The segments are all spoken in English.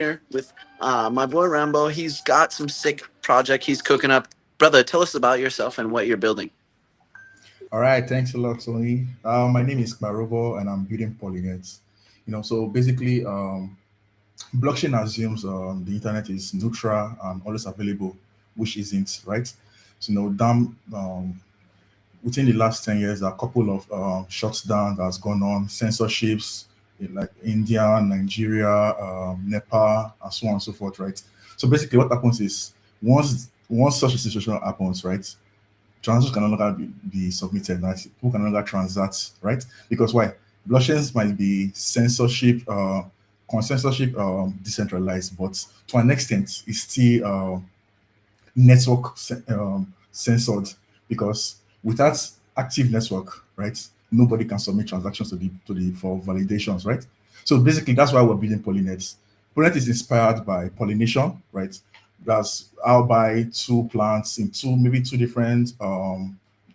here with my boy Rambo. He's got some sick project he's cooking up. Brother, tell us about yourself and what you're building. All right, thanks a lot, Tony. My name is Kmarobo, and I'm building Polynets. So basically, blockchain assumes the internet is neutral and always available, which isn't, right? So, within the last 10 years, a couple of shutdowns has gone on, censorships in like India, Nigeria, Nepal, and so on and so forth, right? So basically, what happens is once such a situation happens, right? Transactions can no longer be submitted, right? People can no longer transact, right? Because why? Blockchains might be consensorship decentralized, but to an extent, it's still censored because without active network, right, nobody can submit transactions to the for validations, right? So basically, that's why we're building Polynet. Polynet is inspired by pollination, right? That's I'll buy two plants in two different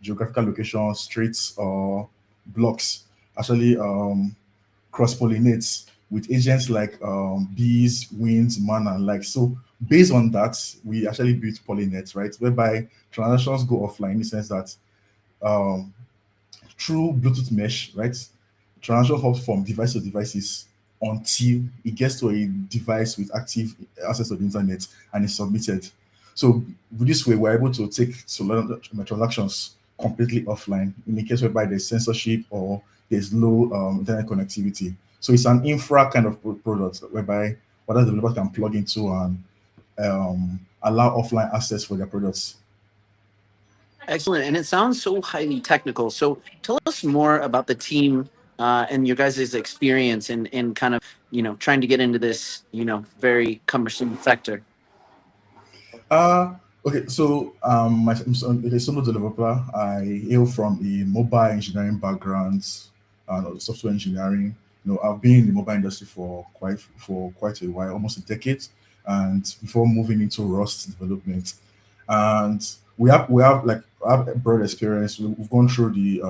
geographical locations, streets or blocks. Actually, cross pollinates with agents like bees, winds, man, and like. So based on that, we actually built Polynet, right? Whereby transactions go offline in the sense that um, through Bluetooth mesh, right? Transaction hops from device to devices until it gets to a device with active access to the internet and is submitted. So with this way, we're able to take Solana transactions completely offline in the case whereby there's censorship or there's low internet connectivity. So it's an infra kind of product whereby other developers can plug into and allow offline access for their products. Excellent. And it sounds so highly technical. So tell us more about the team and your guys' experience in kind of, trying to get into this, very cumbersome sector. Uh, okay, so I'm a solo developer. I hail from a mobile engineering background and software engineering. I've been in the mobile industry for quite a while, almost a decade, and before moving into Rust development. And I have a broad experience. We've gone through the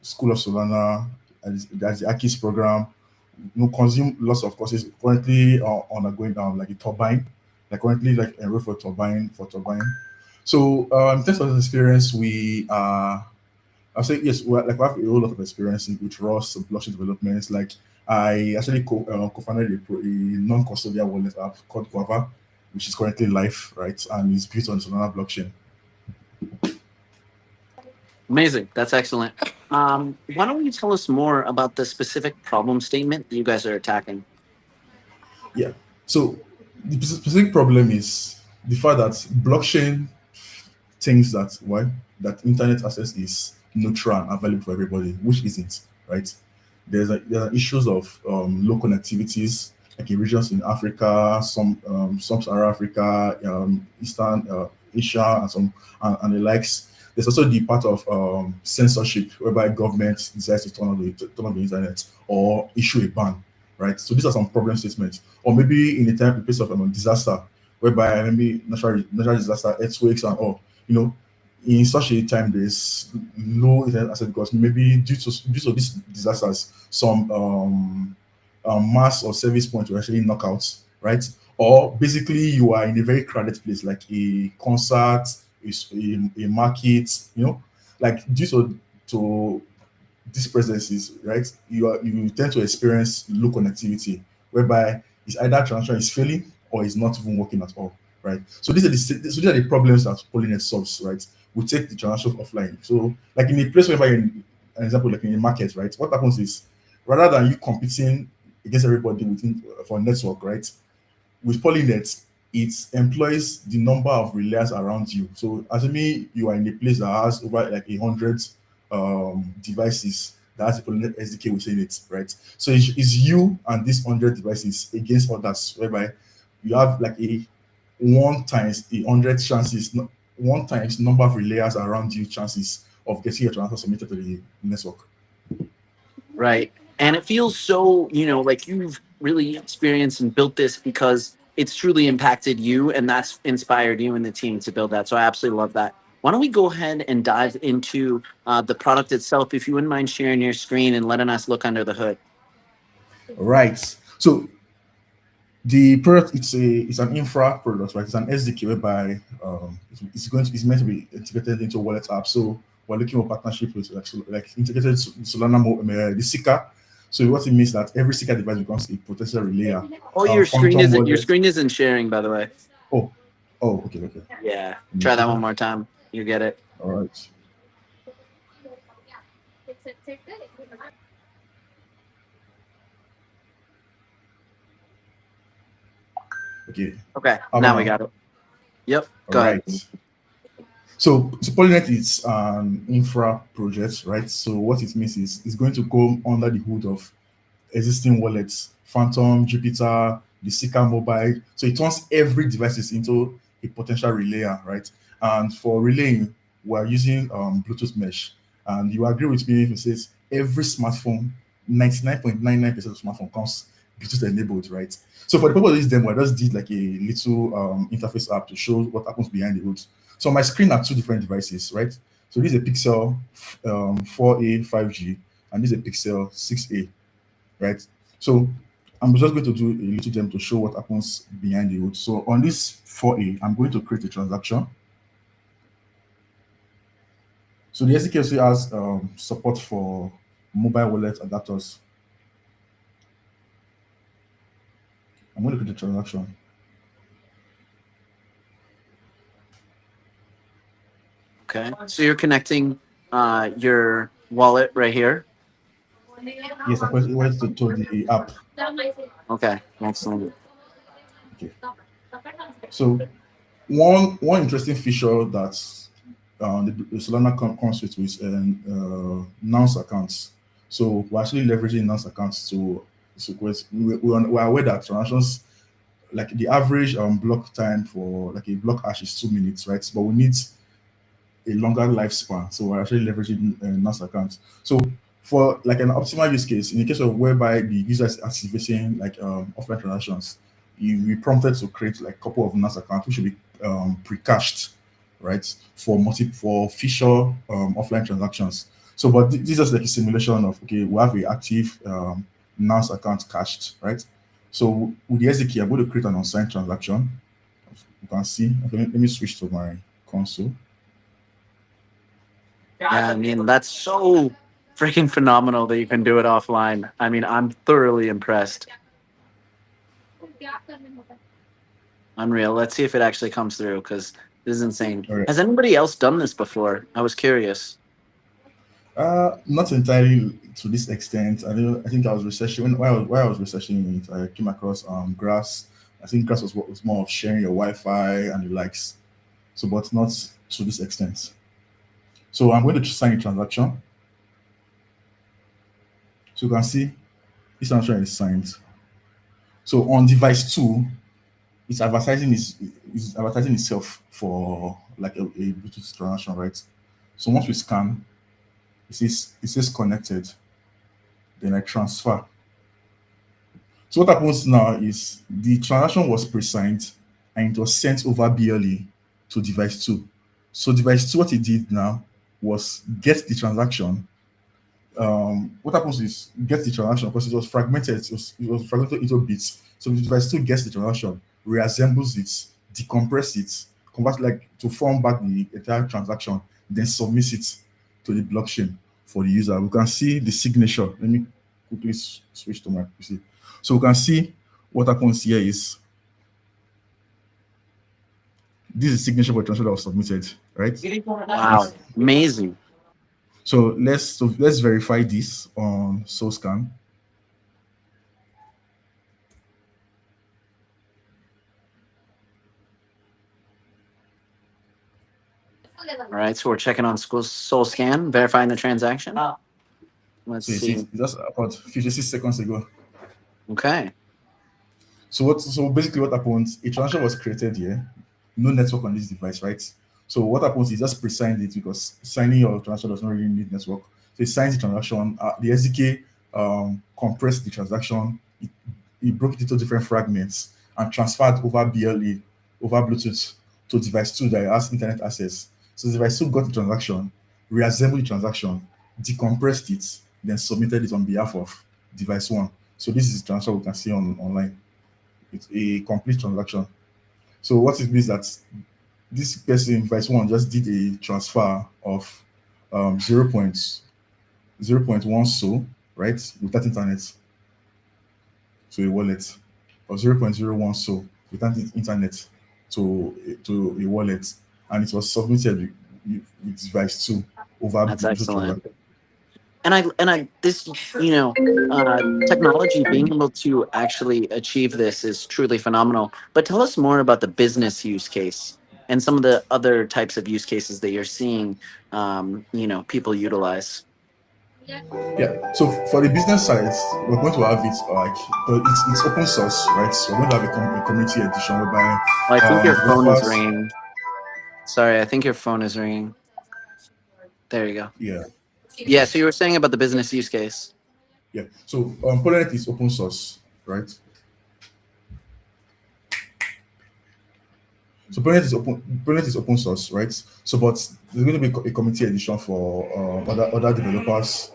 School of Solana, that's the Akis program. Consume lots of courses. Currently undergoing like a turbine, like currently like enrolled for turbine. So in terms of experience, we are. I'll say yes. We have a whole lot of experience with Rust blockchain developments. Like I actually co-founded a non-custodial wallet app called Guava, which is currently live, right, and is built on Solana blockchain. Amazing. That's excellent. Why don't you tell us more about the specific problem statement that you guys are attacking? Yeah. So the specific problem is the fact that blockchain thinks that internet access is neutral and available for everybody, which isn't, right? There are issues of low connectivities, like in regions in Africa, some sub-Saharan Africa, Eastern Asia, and the likes. There's also the part of censorship, whereby government decides to turn on the internet or issue a ban, right? So these are some problem statements, or maybe in place of disaster, whereby maybe natural disaster, earthquakes, and all. You know, in such a time there's low internet access because maybe due to these disasters, some mass or service point will actually knock out, right? Or basically you are in a very crowded place, like a concert, a market, like due to these presences, right? You tend to experience low connectivity, whereby it's either transaction is failing or it's not even working at all, right? So these are the problems that Polynet solves, right? We take the transaction offline. So like in a place whereby, an example, like in a market, right? What happens is rather than you competing against everybody within for network, right? With Polynet, it employs the number of relays around you. So assuming you are in a place that has over like 100 devices that has a Polynet SDK within it, right? So it's you and these 100 devices against others, whereby you have like a one times 100 chances, one times number of relayers around you chances of getting your transfer submitted to the network. Right. And it feels so, like you've really experienced and built this because it's truly impacted you and that's inspired you and the team to build that. So I absolutely love that. Why don't we go ahead and dive into the product itself? If you wouldn't mind sharing your screen and letting us look under the hood. Right. So The product, it's an infra product, right? It's an SDK whereby it's meant to be integrated into a wallet app. So we're looking for partnership with like integrated Solana the Sika. So what it means that every Sika device becomes a potential relayer. Oh, your screen Phantom isn't your wallet. screen isn't sharing, by the way. Oh, okay, okay. Yeah. Let me Try that see. one more time. You get it. All right. Okay. Okay. How about Now we now? got it. Yep. All Go ahead. right. So Polynet is an infra project, right? So what it means is it's going to go under the hood of existing wallets, Phantom, Jupiter, the Sika Mobile. So it turns every devices into a potential relayer, right? And for relaying, we're using Bluetooth mesh. And you agree with me if it says every smartphone, 99.99% of smartphone comes Bluetooth enabled, right? So for the purpose of this demo, I just did like a little interface app to show what happens behind the hood. So on my screen are two different devices, right? So this is a Pixel 4a 5G, and this is a Pixel 6a, right? So I'm just going to do a little demo to show what happens behind the hood. So on this 4a, I'm going to create a transaction. So the SDK also has support for mobile wallet adapters. I'm going to create a transaction. Okay. So you're connecting your wallet right here. Yes, I went to the app. Okay. Excellent. Okay. So one interesting feature that the Solana comes with is nonce accounts. So we're actually leveraging nonce accounts we're aware that transactions, like the average block time for like a block hash is 2 minutes, right? But we need a longer lifespan. So we're actually leveraging nonce accounts. So for like an optimal use case, in the case of whereby the user is activating like offline transactions, you be prompted to create like a couple of nonce accounts which should be pre-cached, right? For future offline transactions. So, but this is just like a simulation of okay, we have a active nonce account cached, right? So with the SDK, I'm going to create an unsigned transaction. You can see. Okay, let me switch to my console. Yeah, I mean that's so freaking phenomenal that you can do it offline. I mean, I'm thoroughly impressed. Unreal. Let's see if it actually comes through because this is insane. All right. Has anybody else done this before? I was curious. Not entirely to this extent. I think I was researching while I was researching it, I came across Grass. I think Grass was more of sharing your Wi-Fi and the likes. So, but not to this extent. So I'm going to sign a transaction. So you can see this transaction is signed. So on device 2, it's advertising is advertising itself for like a Bluetooth transaction, right? So once we scan, it says connected. Then I transfer. So what happens now is the transaction was pre-signed and it was sent over BLE to device 2. So device 2, what it did now was get the transaction. What happens is get the transaction because it was fragmented. It was fragmented into bits. So the device 2 gets the transaction, reassembles it, decompress it, convert like to form back the entire transaction, then submits it to the blockchain for the user. We can see the signature. Let me quickly switch to my PC. So we can see what happens here is this is signature for transaction that was submitted, right? Wow, amazing. So let's verify this on SoulScan. All right, so we're checking on Soul Scan, verifying the transaction. Let's So you see. see, just about 56 seconds ago. Okay. So basically what happens, a transaction was created here, no network on this device, right? So what happens is just pre-signed it because signing your transaction does not really need network. So it signs the transaction, the SDK compressed the transaction, it broke it into different fragments and transferred over BLE, over Bluetooth to device 2 that has internet access. So device 2 got the transaction, reassembled the transaction, decompressed it, then submitted it on behalf of device 1. So this is the transaction we can see online. It's a complete transaction. So what it means that this person, Vice One, just did a transfer of 0.1 so, right, without internet to a wallet, or 0.01 so without internet to a wallet, and it was submitted with Vice 2 over That's Bluetooth excellent. transaction. And I this technology being able to actually achieve this is truly phenomenal. But tell us more about the business use case and some of the other types of use cases that you're seeing people utilize. Yeah. So for the business side, we're going to have it like, but it's open source, right? So we're going to have a community edition whereby Oh, I think your phone is developers, ringing. Sorry, I think your phone is ringing. There you go. yeah, Yeah, so you were saying about the business use case. yeah. So Polynet is open source, right? So Polynet is open source, right? So, but there's going to be a community edition for other developers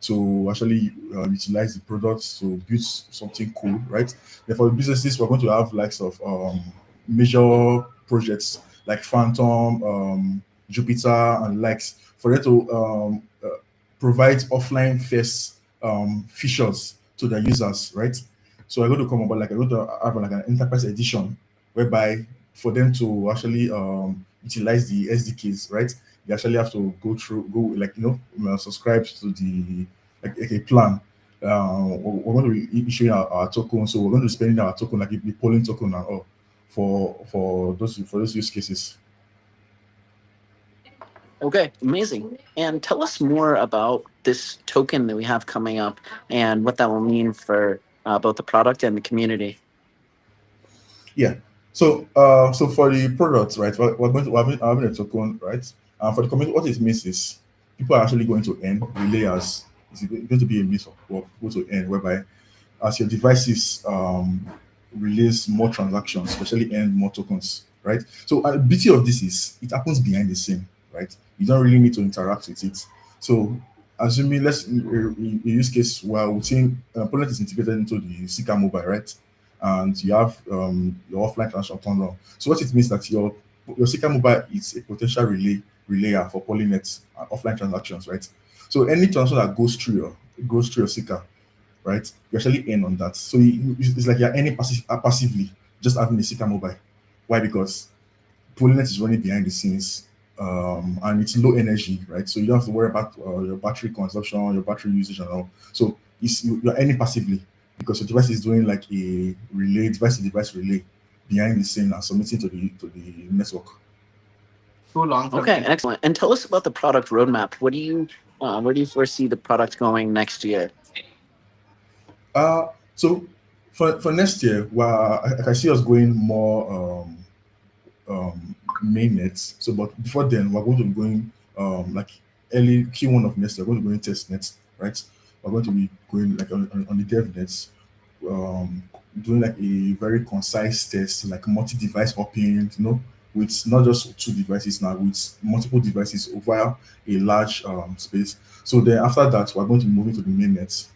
to actually utilize the products to build something cool, right? Then for the businesses, we're going to have likes of major projects like Phantom, Jupiter, and likes for them to provide offline first features to the users, right? So I'm going to come about like I'm going to have like an enterprise edition whereby for them to actually utilize the SDKs, right? They actually have to go like subscribe to the like a plan. We're going to be issuing our token, so we're going to be spending our token like the polling token and all for those use cases. Okay, amazing. And tell us more about this token that we have coming up and what that will mean for both the product and the community. Yeah. So for the products, right, we're having a token, right? For the community, what it means is people are actually going to earn relayers. It's going to be a means for people to earn, whereby as your devices release more transactions, especially earn more tokens, right? So the beauty of this is it happens behind the scene, right? You don't really need to interact with it. So assuming let's in use case where we think Polynet is integrated into the Sika mobile, right? And you have your offline transaction turned on. So what it means that your Sika mobile is a potential relayer for Polynet offline transactions, right? So any transaction that goes through your Sika, right? You actually earn on that. So it's like you're earning passively just having a Sika mobile. Why? Because Polynet is running behind the scenes, and it's low energy, right? So you don't have to worry about your battery consumption, your battery usage, and all. So you're earning passively because your device is doing like a relay, device-to-device relay behind the scene and submitting to the network. Too long Okay, something. excellent. And tell us about the product roadmap. Where do you foresee the product going next year? So for next year, well, I can see us going more mainnet. So, but before then, we're going to be going like early Q1 of next year. We're going to be going test net, right? We're going to be going like on the dev nets, doing like a very concise test, like multi-device hopping, with not just two devices now, with multiple devices over a large space. So then after that, we're going to be moving to the mainnet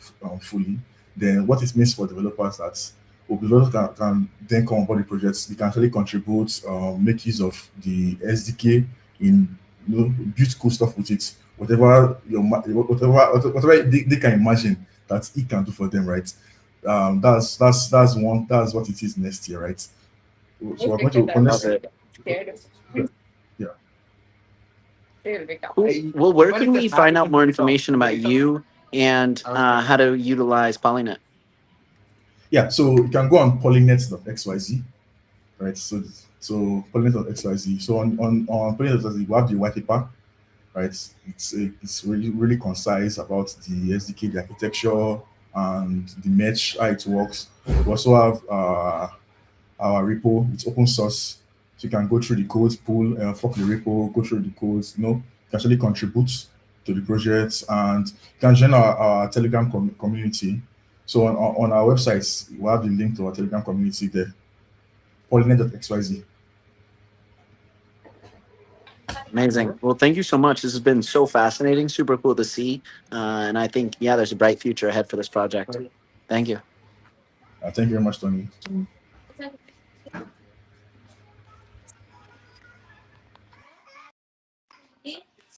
fully. Then what it means for developers that developers can then come on board the projects. They can actually contribute, make use of the SDK in build cool stuff with it. Whatever they can imagine that it can do for them, right? That's what it is next year, right? So we're going to Love honestly, it. yeah. Cool. Well, where can we find out more information about you and how to utilize Polynet? Yeah, so you can go on polynet.xyz, right? So polynet.xyz. So on polynet.xyz, we have the white paper, right? It's really concise about the SDK, the architecture, and the mesh, how it works. We also have our repo. It's open source, so you can go through the codes, pull, fork the repo, go through the codes. You can actually contribute to the projects, and you can join our Telegram community. So on our websites, we have the link to our Telegram community there, polynet.xyz. Amazing. Well, thank you so much. This has been so fascinating, super cool to see. And I think, yeah, there's a bright future ahead for this project. Thank you. Thank you very much, Tony.